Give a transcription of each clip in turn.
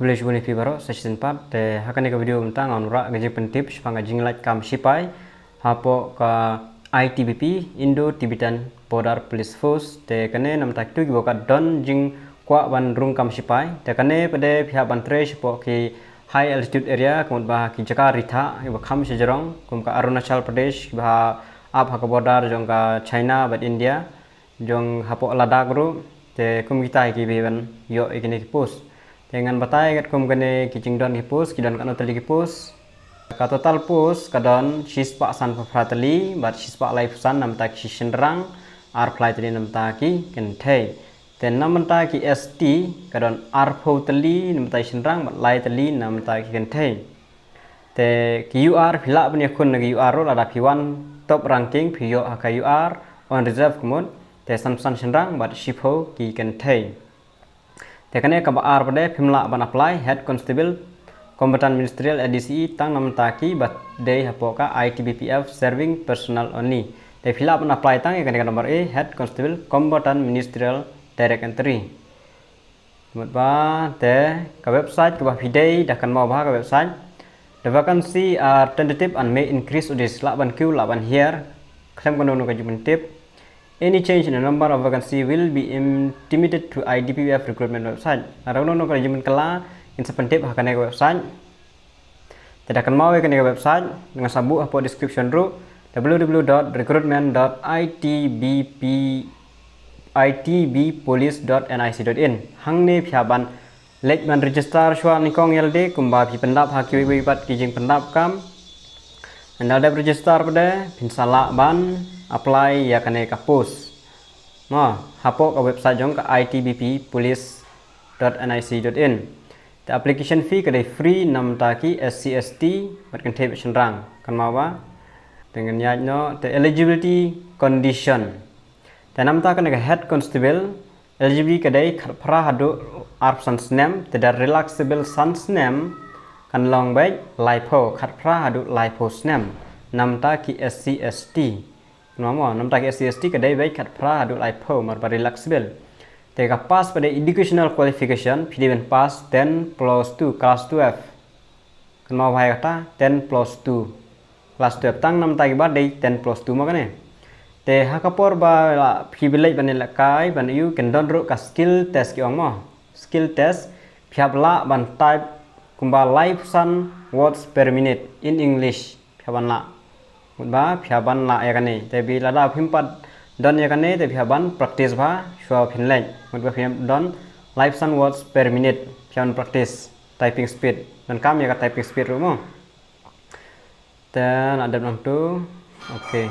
Kublish buni pi baro session 4 te hakane ka video tentang onra ngaji pentip supaya ngaji like kam sipai hapo ka ITBP Indo Tibetan Border Police Force te kane nam tak tu gibo ka don jing kwa ban rung kam sipai te kane pada pihak bantre sipo ki high altitude area kemudian bah ki Jakarta Ritha iba kham sejarong kum ka Arunachal Pradesh bah ap ha ka border jong ka China bat India jong hapo Ladakh ru te kum kita ki ban yo ikini ki post dengan batai kat kum kene kicing don ki post kidan kan otali ki post ka total post kadon shispa san pratali bat shispa live san nam tak shishenrang ar flight ni nam ta ki ken thei ten nam ta ki st kadon ar photali nam ta shinrang bat lai tali nam ta ki ken thei te qr phila bani khun nagi qr ro ada p1 top ranking phio ha qr on reserve kumon te samsan shinrang bat shipho ki ken thei te kane ka ar bade phimla ban apply head constable combatant ministerial ADCE tang nam taki bat day hapoka ITBPF serving personnel only te phila ban apply tang kane ka number A head constable combatant ministerial direct entry ba te ka website ka bidai dakan mau ba ka website the vacancy are tentative and may increase this laban q laban here claim kono no ka jumen tip. Any change in the number of vacancy will be intimated to IDPF recruitment website. Arano no kalajiman kala in sepentip hakane website. Tidak akan mau ke website dengan sabu apa description ru www.recruitment.itbpolice.nic.in. Hang ne phaban lekman register shwa nikong yelde kumba phi pendap haki wibat kijing pendap kam. Andal dap register pada pinsala ban apply ya kane ka post ma hapo ka website jong ka itbpolice.nic.in. The application fee kada free nam taki SCST bat kan thep rang kan mawa dengan yaj no the eligibility condition ta nam ta kan ka head constable eligibility kada khra hadu arpsans name the relaxable sans name kan long bai lipo khra hadu lipo name nam ta ki SCST Nama nam tak SCST kadai baik kat pra adu lipo mar relaxable. Teka pass pada educational qualification pilihan pass 10 plus 2 class 12. Kan mau bahaya kata 10 plus 2 class 12 tang nam tak ibarat day 10 plus 2 makane. Te hakapor ba pilihan ban lakai ban you can don ro ka skill test ki ong mo. Skill test phiap la ban type kumba live sun words per minute in English phiaban la. Ba phiaban la ya kane te bi lada phimpat don ya kane te phiaban practice ba shwa phinlai mutba phiam don live sun words per minute phian practice typing speed dan kam ya ka typing speed rumo then ada nam tu okay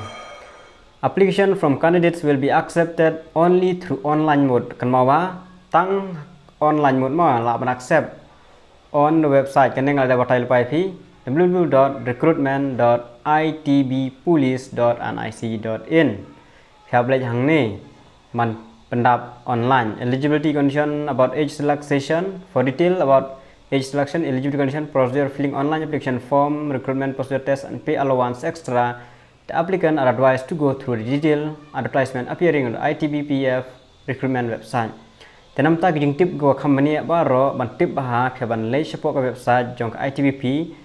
application from candidates will be accepted only through online mode kan mawa tang online mode ma la ban accept on the website kan ngal ada batal pai phi www.recruitment.itbpolice.nic.in. Pihak hang ni man pendap online. Eligibility condition about age selection. For detail about age selection, eligibility condition, procedure, filling online application form, recruitment procedure test, and pay allowance extra. The applicant are advised to go through the detailed advertisement appearing on the ITBPF recruitment website. Tenam tak jing tip go company baro ban tip bah keban lay support website jong ITBP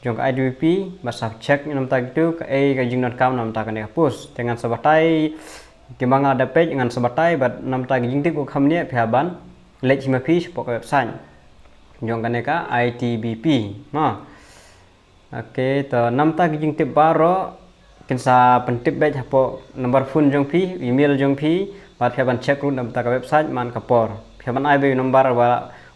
jong IDP basah cek nam tak itu ke ka jing not kam nam tak ne post dengan sebatai kembang ada page dengan sebatai bat nam tak jing tip ko kham ne phaban lech ma phi support website jong kane ka ITBP ma okay to nam tak jing tip baro kinsa pentip batch hapo number phone jong phi email jong phi bat phaban check run nam tak website man kapor phaban IB number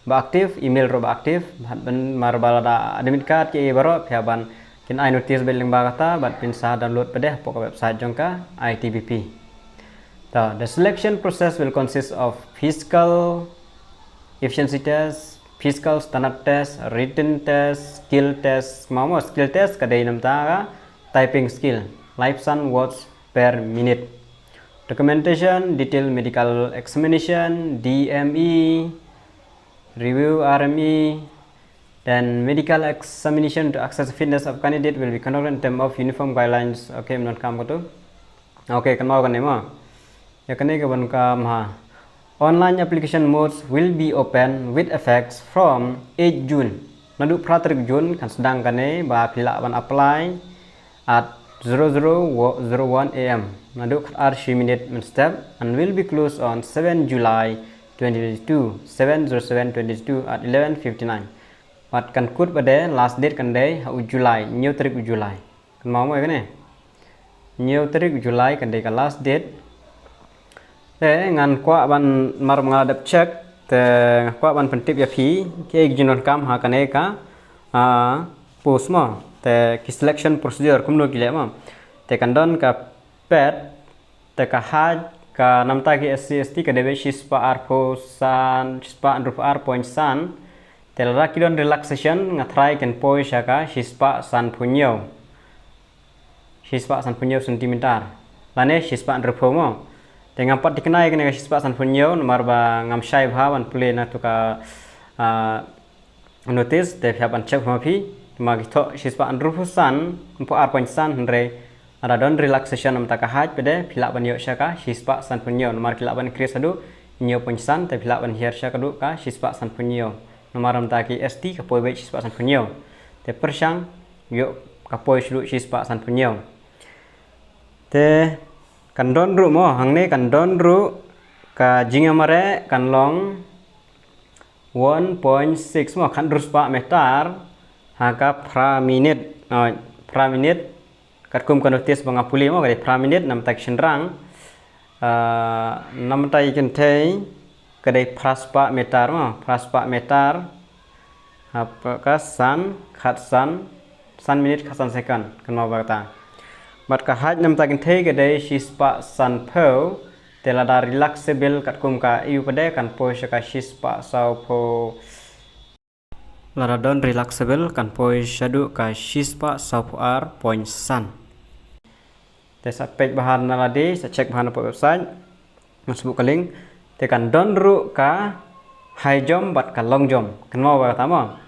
ba aktif email ro ba aktif ban mar balada admit card ki baro phaban kin I notice beling ba kata bat pinsa download pada pok website jongka ITBP. The selection process will consist of physical efficiency test, physical standard test, written test, skill test. Mau skill test kadai nam ta typing skill live sun words per minute. Documentation, detailed medical examination, DME, review RME, then medical examination to assess fitness of candidate will be conducted in terms of uniform guidelines. Okay, menurut kamu tu? Okay, kan mau kan ni mah? Ya kan ni kawan kam ha. Online application modes will be open with effects from 8 June. Nadu Pratrik June kan sedang kane ba pilaban apply at 00:01 AM. Nadu ar 3 minute step and will be closed on 7 July 2022, 7/07/2022 at 11:59. Pat kan kut pada last date kan day Julai, new tarik Julai. Kan mau kan ni? New tarik Julai kan day kan last date. Ngan kwa ban mar mengadap check te kwa ban pentip ya pi ke jinon kam ha kane ka post ma te ki selection procedure kumno gile ma te kandon ka pet te ka haj ka namta ki SC/ST ka debe shispa ar posan shispa andrup ar point san te la kilon relaxation ngatrai ken poi shaka shispa san punyo sentimeter lane shispa andrup mo dengan pat dikenai kena shispa san punyo nomor ba ngam shai bhawan pule na to ka notice te phaban check ma phi ma ki tho shispa andru san po ar point san hre ada don relaxation nam ta ka haj pede phila ban yo shaka shispa san punyo nomor kila ban kris adu nyo point san te phila ban hier shaka du ka shispa san punyo nomor am ta ki st ka poi be shispa san punyo te persang yo ka poi shlu shispa san punyo te kan don ru mo hang ne kan don ru ka jinga mare kan long 1.6 mo kan drus pa meter ha ka pra minute kat kum kan notice bang apuli mo ka pra minute nam tak senrang nam tai ken thei ka dei praspa meter mo praspa meter apa ka san minute khasan second kan mau bata Mat ka haj nam takin thei ke dei shispa san pho tela da relaxable kat kum ka iu pade kan po shaka shispa sau pho lara don relaxable kan po shadu ka shispa sau pho ar point san te sa page bahan na ladi sa check bahan po website masuk ka link te kan don ru ka high jump bat ka long jump kan mau ba tama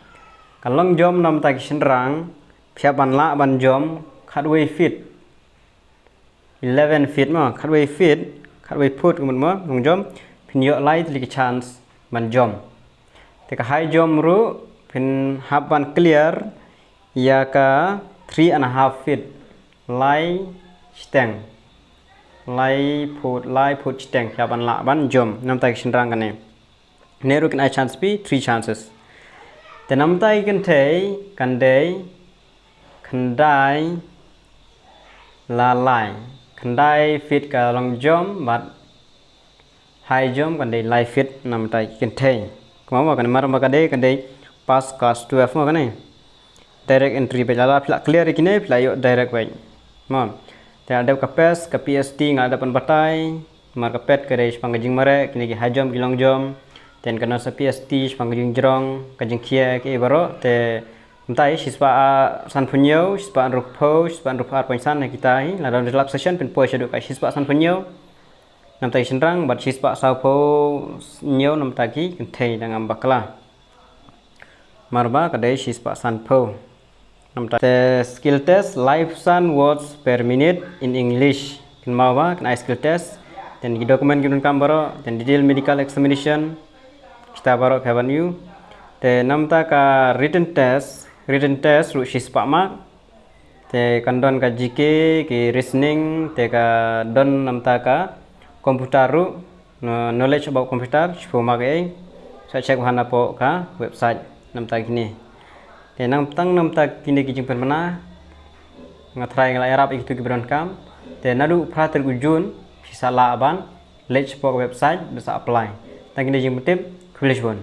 ka long jump nam tak senrang phya ban la ban jump khatway fit 11 feet ma khatway foot kumun ma ngom jom pin yo light like chance man jom te ka high jump ru pin haban clear ya ka 3.5 feet lai steng lai put steng ya ban la ban jom nam tai senrang kan ne ru kan I chance be 3 chances te nam tai kan thei kan dei khandai la lai khandai fit ka long jump but high jump kan dei live fit nam tai ken thei kama kan mar ma ka dei pass class 12 ma kan direct entry pe la phla clear kine phla yo direct bai ma te ada ka pass ka pst nga ada pan batai mar ka pet ka dei spang jing mare kine ki high jump ki long jump ten kana sa pst spang jing jrong ka jing khia ke baro te Entai sispa san punyo, sispa rupo, sispa rupa point san kita hi la dalam relaxation pen po shadu ka sispa san punyo. Nam tai senrang bat sispa sau po nyo nam taki kenthei dangam bakla. Marba kadai sispa san po. Nam ta skill test live san words per minute in English. Ken mawa kan skill test dan di dokumen gunun kambaro dan detail medical examination kita baro phaban you. Te nam ta ka written test ru sispa mak te kandon ka GK ki reasoning te ka don namta ka komputer ru knowledge about computer sipo mak ei sa check hana po ka website namta kini te namta kini ki jingpen mana ngatrai ngalai arab itu ki beron kam te nadu prater ujun sisa la aban let's po website bisa apply tang kini jing tip Lisbon